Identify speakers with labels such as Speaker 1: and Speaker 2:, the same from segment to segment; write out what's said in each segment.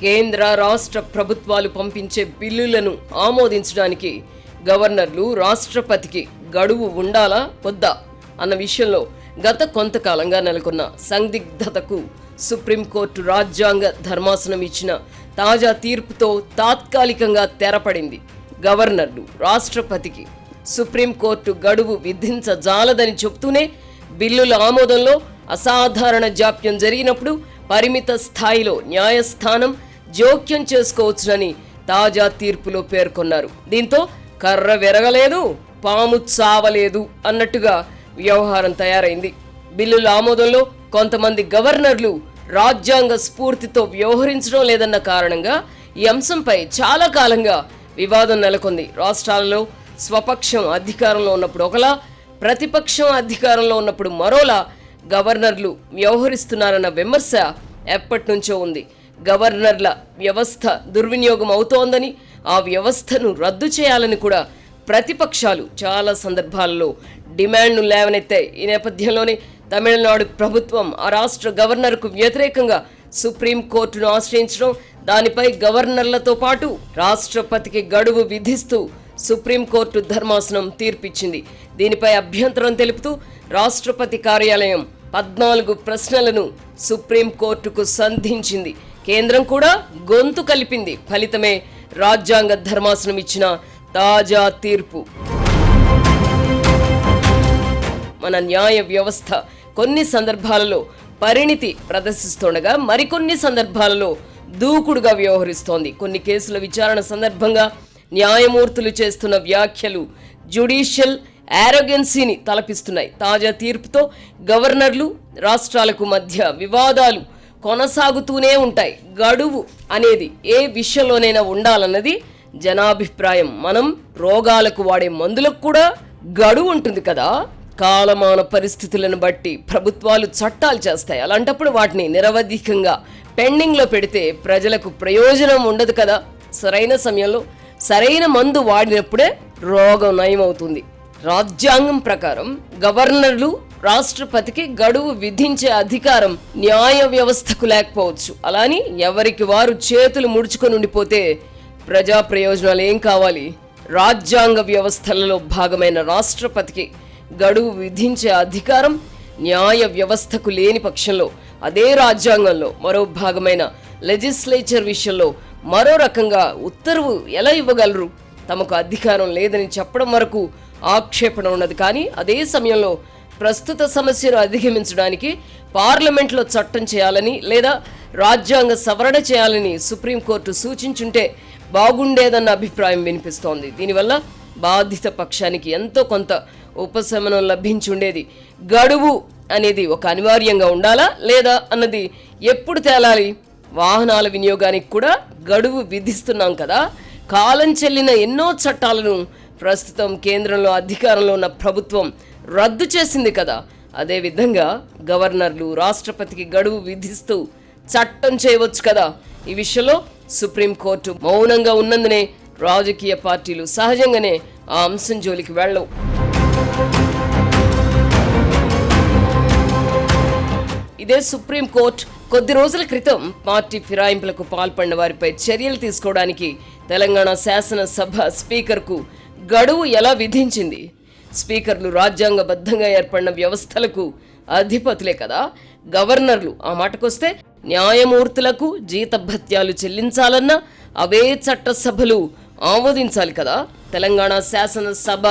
Speaker 1: కేంద్ర రాష్ట్ర ప్రభుత్వాలు పంపించే బిల్లులను ఆమోదించడానికి గవర్నర్లు రాష్ట్రపతికి గడువు ఉండాలా వద్దా అన్న విషయంలో గత కొంతకాలంగా నెలకొన్న సందిగ్ధతకు సుప్రీంకోర్టు రాజ్యాంగ ధర్మాసనం ఇచ్చిన తాజా తీర్పుతో తాత్కాలికంగా తెరపడింది. గవర్నర్లు రాష్ట్రపతికి సుప్రీంకోర్టు గడువు విధించజాలదని చెబుతూనే బిల్లుల ఆమోదంలో అసాధారణ జాప్యం జరిగినప్పుడు పరిమిత స్థాయిలో న్యాయస్థానం జోక్యం చేసుకోవచ్చునని తాజా తీర్పులో పేర్కొన్నారు. దీంతో కర్ర విరగలేదు, పాము చావలేదు అన్నట్టుగా వ్యవహారం తయారైంది. బిల్లుల ఆమోదంలో కొంతమంది గవర్నర్లు రాజ్యాంగ స్ఫూర్తితో వ్యవహరించడం లేదన్న కారణంగా ఈ అంశంపై చాలా కాలంగా వివాదం నెలకొంది. రాష్ట్రాలలో స్వపక్షం అధికారంలో ఉన్నప్పుడు ఒకలా, ప్రతిపక్షం అధికారంలో ఉన్నప్పుడు మరోలా గవర్నర్లు వ్యవహరిస్తున్నారన్న విమర్శ ఎప్పటి నుంచో ఉంది. గవర్నర్ల వ్యవస్థ దుర్వినియోగం అవుతోందని, ఆ వ్యవస్థను రద్దు చేయాలని కూడా ప్రతిపక్షాలు చాలా సందర్భాల్లో డిమాండ్ను లేవనెత్తాయి. ఈ నేపథ్యంలోనే తమిళనాడు ప్రభుత్వం ఆ రాష్ట్ర గవర్నర్కు వ్యతిరేకంగా సుప్రీంకోర్టును ఆశ్రయించడం, దానిపై గవర్నర్లతో పాటు రాష్ట్రపతికి గడువు విధిస్తూ సుప్రీంకోర్టు ధర్మాసనం తీర్పిచ్చింది. దీనిపై అభ్యంతరం తెలుపుతూ రాష్ట్రపతి కార్యాలయం 14 ప్రశ్నలను సుప్రీంకోర్టుకు సంధించింది. కేంద్రం కూడా గొంతు కలిపింది. ఫలితమే రాజ్యాంగ ధర్మాసనం ఇచ్చిన తాజా తీర్పు. మన న్యాయ వ్యవస్థ కొన్ని సందర్భాలలో పరిణితి ప్రదర్శిస్తుండగా మరికొన్ని సందర్భాలలో దూకుడుగా వ్యవహరిస్తోంది. కొన్ని కేసుల విచారణ సందర్భంగా న్యాయమూర్తులు చేస్తున్న వ్యాఖ్యలు జ్యుడిషియల్ యారోగెన్సీని తలపిస్తున్నాయి. తాజా తీర్పుతో గవర్నర్లు రాష్ట్రాలకు మధ్య వివాదాలు కొనసాగుతూనే ఉంటాయి. గడువు అనేది ఏ విషయంలోనైనా ఉండాలన్నది జనాభిప్రాయం. మనం రోగాలకు వాడే మందులకు కూడా గడువు ఉంటుంది కదా. కాలమాన పరిస్థితులను బట్టి ప్రభుత్వాలు చట్టాలు చేస్తాయి. అలాంటప్పుడు వాటిని నిరవధికంగా పెండింగ్లో పెడితే ప్రజలకు ప్రయోజనం ఉండదు కదా. సరైన సమయంలో సరైన మందు వాడినప్పుడే రోగం నయమవుతుంది. రాజ్యాంగం ప్రకారం గవర్నర్లు రాష్ట్రపతికి గడువు విధించే అధికారం న్యాయ వ్యవస్థకు లేకపోవచ్చు. అలాని ఎవరికి వారు చేతులు ముడుచుకొని ఉండిపోతే ప్రజా ప్రయోజనాలు ఏం కావాలి? రాజ్యాంగ వ్యవస్థలలో భాగమైన రాష్ట్రపతికి గడువు విధించే అధికారం న్యాయ వ్యవస్థకు లేని పక్షంలో అదే రాజ్యాంగంలో మరో భాగమైన లెజిస్లేచర్ విషయంలో మరో రకంగా ఉత్తర్వు ఎలా ఇవ్వగలరు? తమకు అధికారం లేదని చెప్పడం వరకు ఆక్షేపణ ఉన్నది. కానీ అదే సమయంలో ప్రస్తుత సమస్యను అధిగమించడానికి పార్లమెంట్లో చట్టం చేయాలని లేదా రాజ్యాంగ సవరణ చేయాలని సుప్రీంకోర్టు సూచించుంటే బాగుండేదన్న అభిప్రాయం వినిపిస్తోంది. దీనివల్ల బాధిత పక్షానికి ఎంతో కొంత ఉపశమనం లభించుండేది. గడువు అనేది ఒక అనివార్యంగా ఉండాలా లేదా అన్నది ఎప్పుడు తేలాలి? వాహనాల వినియోగానికి కూడా గడువు విధిస్తున్నాం కదా. కాలం చెల్లిన ఎన్నో చట్టాలను ప్రస్తుతం కేంద్రంలో అధికారంలో ఉన్న ప్రభుత్వం రద్దు చేసింది కదా. అదేవిధంగా గవర్నర్లు రాష్ట్రపతికి గడువు విధిస్తూ చట్టం చేయవచ్చు కదా. ఈ విషయంలో సుప్రీంకోర్టు మౌనంగా ఉన్నందునే రాజకీయ పార్టీలు సహజంగానే ఆ అంశం జోలికి వెళ్ళవు. ఇదే సుప్రీంకోర్టు కొద్ది రోజుల క్రితం పార్టీ ఫిరాయింపులకు పాల్పడిన వారిపై చర్యలు తీసుకోవడానికి తెలంగాణ శాసనసభ స్పీకర్కు గడువు ఎలా విధించింది? స్పీకర్లు రాజ్యాంగబద్ధంగా ఏర్పడిన వ్యవస్థలకు అధిపతులే కదా. గవర్నర్లు ఆ మాటకొస్తే న్యాయమూర్తులకు జీతభత్యాలు చెల్లించాలన్నా అవే చట్టసభలు ఆమోదించాలి కదా. తెలంగాణ శాసనసభ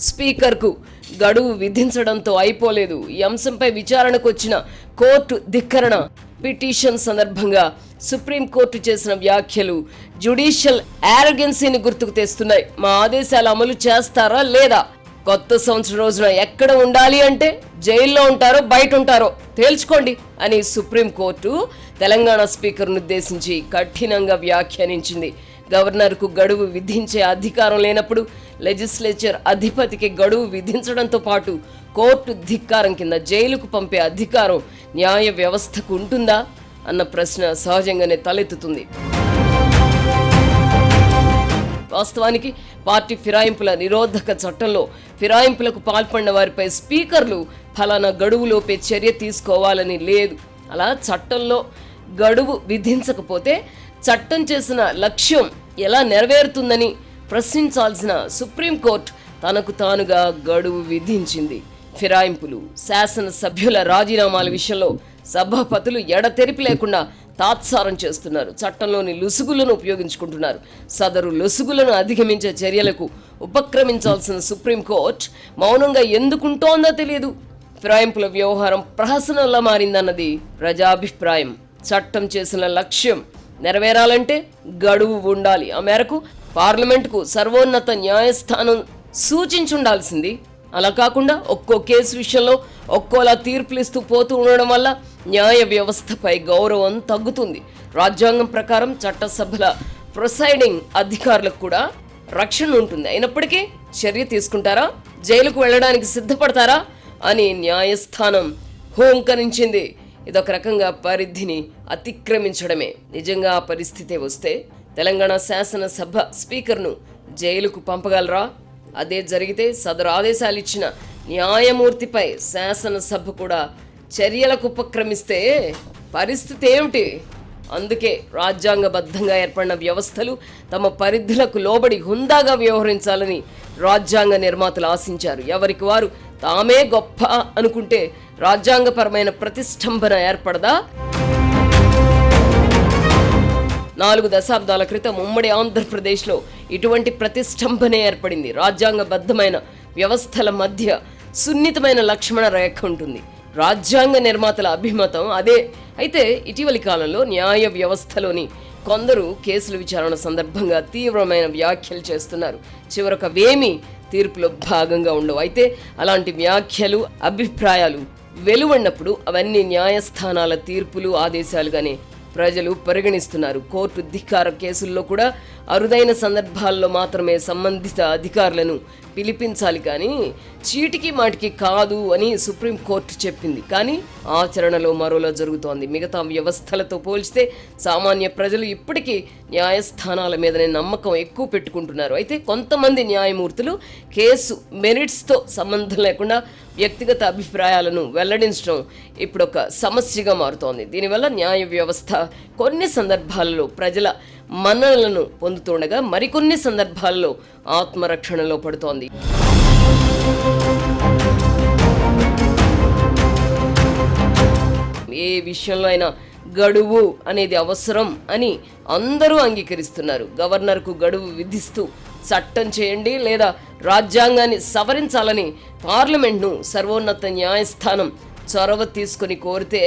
Speaker 1: స్పీకర్కు గడువు విధించడంతో అయిపోలేదు. ఈ అంశంపై విచారణకు వచ్చిన కోర్టు ధిక్కరణ పిటిషన్ సందర్భంగా సుప్రీంకోర్టు చేసిన వ్యాఖ్యలు జ్యుడిషియల్ యారోగెన్సీని గుర్తుకు తెస్తున్నాయి. మా ఆదేశాలు అమలు చేస్తారా లేదా? కొత్త సంవత్సరం రోజున ఎక్కడ ఉండాలి అంటే జైల్లో ఉంటారో బయట ఉంటారో తేల్చుకోండి అని సుప్రీంకోర్టు తెలంగాణ స్పీకర్ను ఉద్దేశించి కఠినంగా వ్యాఖ్యానించింది. గవర్నర్కు గడువు విధించే అధికారం లేనప్పుడు లెజిస్లేచర్ అధిపతికి గడువు విధించడంతో పాటు కోర్టు ధిక్కారం కింద జైలుకు పంపే అధికారం న్యాయ వ్యవస్థకు ఉంటుందా అన్న ప్రశ్న సహజంగానే తలెత్తుతుంది. వాస్తవానికి పార్టీ ఫిరాయింపుల నిరోధక చట్టంలో ఫిరాయింపులకు పాల్పడిన వారిపై స్పీకర్లు ఫలానా గడువులోపే చర్య తీసుకోవాలని లేదు. అలా చట్టంలో గడువు విధించకపోతే చట్టం చేసిన లక్ష్యం ఎలా నెరవేరుతుందని ప్రశ్నించాల్సిన సుప్రీంకోర్టు తనకు తానుగా గడువు విధించింది. ఫిరాయింపులు, శాసనసభ్యుల రాజీనామాల విషయంలో సభాపతులు ఎడతెరిపి లేకుండా తాత్సారం చేస్తున్నారు. చట్టంలోని లొసుగులను ఉపయోగించుకుంటున్నారు. సదరు లొసుగులను అధిగమించే చర్యలకు ఉపక్రమించాల్సిన సుప్రీంకోర్టు మౌనంగా ఎందుకుంటోందో తెలియదు. ఫిరాయింపుల వ్యవహారం ప్రహసనంలా మారిందన్నది ప్రజాభిప్రాయం. చట్టం చేసిన లక్ష్యం నెరవేరాలంటే గడువు ఉండాలి. ఆ మేరకు పార్లమెంటుకు సర్వోన్నత న్యాయస్థానం సూచించుండాల్సింది. అలా కాకుండా ఒక్కో కేసు విషయంలో ఒక్కోలా తీర్పులు ఇస్తూ పోతూ ఉండడం వల్ల న్యాయ వ్యవస్థపై గౌరవం తగ్గుతుంది. రాజ్యాంగం ప్రకారం చట్టసభల ప్రిసైడింగ్ అధికారులకు కూడా రక్షణ ఉంటుంది. అయినప్పటికీ చర్య తీసుకుంటారా, జైలుకు వెళ్ళడానికి సిద్ధపడతారా అని న్యాయస్థానం హోంకరించింది. ఇదొక రకంగా పరిధిని అతిక్రమించడమే. నిజంగా ఆ పరిస్థితే వస్తే తెలంగాణ శాసనసభ స్పీకర్ను జైలుకు పంపగలరా? అదే జరిగితే సదరు ఆదేశాలు ఇచ్చిన న్యాయమూర్తిపై శాసనసభ కూడా చర్యలకు ఉపక్రమిస్తే పరిస్థితి ఏమిటి? అందుకే రాజ్యాంగబద్ధంగా ఏర్పడిన వ్యవస్థలు తమ పరిధులకు లోబడి హుందాగా వ్యవహరించాలని రాజ్యాంగ నిర్మాతలు ఆశించారు. ఎవరికి వారు తామే గొప్ప అనుకుంటే రాజ్యాంగపరమైన ప్రతిష్టంభన ఏర్పడదా? 4 దశాబ్దాల క్రితం ఉమ్మడి ఆంధ్రప్రదేశ్లో ఇటువంటి ప్రతిష్టంభనే ఏర్పడింది. రాజ్యాంగబద్ధమైన వ్యవస్థల మధ్య సున్నితమైన లక్ష్మణ రేఖ ఉంటుంది. రాజ్యాంగ నిర్మాతల అభిమతం అదే. అయితే ఇటీవలి కాలంలో న్యాయ వ్యవస్థలోని కొందరు కేసుల విచారణ సందర్భంగా తీవ్రమైన వ్యాఖ్యలు చేస్తున్నారు. చివరకు అవేమీ తీర్పులో భాగంగా ఉండవు. అయితే అలాంటి వ్యాఖ్యలు, అభిప్రాయాలు వెలువడినప్పుడు అవన్నీ న్యాయస్థానాల తీర్పులు, ఆదేశాలుగానే ప్రజలు పరిగణిస్తున్నారు. కోర్టు ధిక్కార కేసుల్లో కూడా అరుదైన సందర్భాల్లో మాత్రమే సంబంధిత అధికారులను పిలిపించాలి, కానీ చీటికి మాటికి కాదు అని సుప్రీంకోర్టు చెప్పింది. కానీ ఆచరణలో మరోలా జరుగుతోంది. మిగతా వ్యవస్థలతో పోల్చితే సామాన్య ప్రజలు ఇప్పటికీ న్యాయస్థానాల మీదనే నమ్మకం ఎక్కువ పెట్టుకుంటున్నారు. అయితే కొంతమంది న్యాయమూర్తులు కేసు మెరిట్స్తో సంబంధం లేకుండా వ్యక్తిగత అభిప్రాయాలను వెల్లడించడం ఇప్పుడు ఒక సమస్యగా మారుతోంది. దీనివల్ల న్యాయ వ్యవస్థ కొన్ని సందర్భాలలో ప్రజల మన్ననలను పొందుతుండగా మరికొన్ని సందర్భాల్లో ఆత్మరక్షణలో పడుతోంది. ఏ విషయంలో అయినా గడువు అనేది అవసరం అని అందరూ అంగీకరిస్తున్నారు. గవర్నర్కు గడువు విధిస్తూ చట్టం చేయండి లేదా రాజ్యాంగాన్ని సవరించాలని పార్లమెంట్ను సర్వోన్నత న్యాయస్థానం చొరవ తీసుకొని కోరితే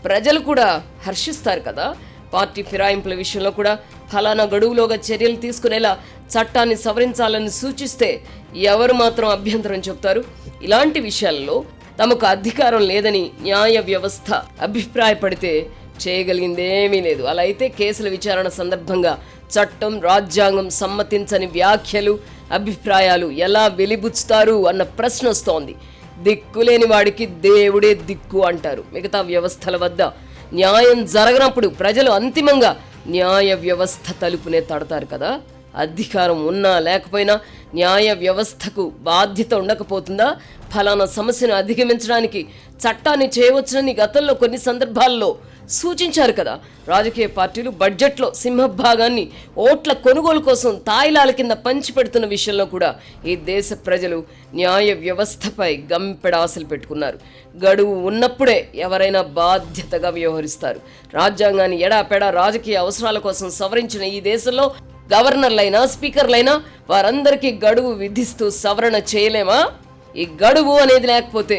Speaker 1: ప్రజలు కూడా హర్షిస్తారు కదా. పార్టీ ఫిరాయింపుల విషయంలో కూడా ఫలానా గడువులోగా చర్యలు తీసుకునేలా చట్టాన్ని సవరించాలని సూచిస్తే ఎవరు మాత్రం అభ్యంతరం చెప్తారు? ఇలాంటి విషయాల్లో తమకు అధికారం లేదని న్యాయ వ్యవస్థ అభిప్రాయపడితే చేయగలిగిందేమీ లేదు. అలా అయితే కేసుల విచారణ సందర్భంగా చట్టం, రాజ్యాంగం సమ్మతించని వ్యాఖ్యలు, అభిప్రాయాలు ఎలా వెలిబుచ్చుతారు అన్న ప్రశ్న వస్తోంది. దిక్కులేని వాడికి దేవుడే దిక్కు అంటారు. మిగతా వ్యవస్థల వద్ద న్యాయం జరగనప్పుడు ప్రజలు అంతిమంగా న్యాయ వ్యవస్థ తలుపునే తడతారు కదా. అధికారం ఉన్నా లేకపోయినా న్యాయ వ్యవస్థకు బాధ్యత ఉండకపోతుందా? ఫలానా సమస్యను అధిగమించడానికి చట్టాన్ని చేయవచ్చునని గతంలో కొన్ని సందర్భాల్లో సూచించారు కదా. రాజకీయ పార్టీలు బడ్జెట్లో సింహభాగాన్ని ఓట్ల కొనుగోలు కోసం తాయిలాల కింద పంచిపెడుతున్న విషయంలో కూడా ఈ దేశ ప్రజలు న్యాయ వ్యవస్థపై గంపెడాశలు పెట్టుకున్నారు. గడువు ఉన్నప్పుడే ఎవరైనా బాధ్యతగా వ్యవహరిస్తారు. రాజ్యాంగాన్ని ఎడాపెడా రాజకీయ అవసరాల కోసం సవరించిన ఈ దేశంలో గవర్నర్లైనా, స్పీకర్లైనా వారందరికీ గడువు విధిస్తూ సవరణ చేయలేమా? ఈ గడువు అనేది లేకపోతే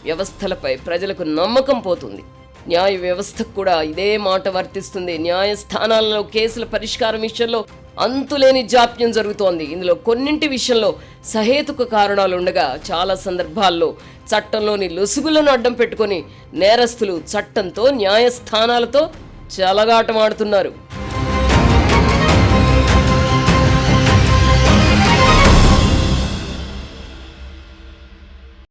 Speaker 1: వ్యవస్థలపై ప్రజలకు నమ్మకం పోతుంది. న్యాయ వ్యవస్థకు కూడా ఇదే మాట వర్తిస్తుంది. న్యాయస్థానాలలో కేసుల పరిష్కారం విషయంలో అంతులేని జాప్యం జరుగుతోంది. ఇందులో కొన్నింటి విషయంలో సహేతుక కారణాలు ఉండగా చాలా సందర్భాల్లో చట్టంలోని లొసుగులను అడ్డం పెట్టుకొని నేరస్తులు చట్టంతో, న్యాయస్థానాలతో చెలగాటమాడుతున్నారు.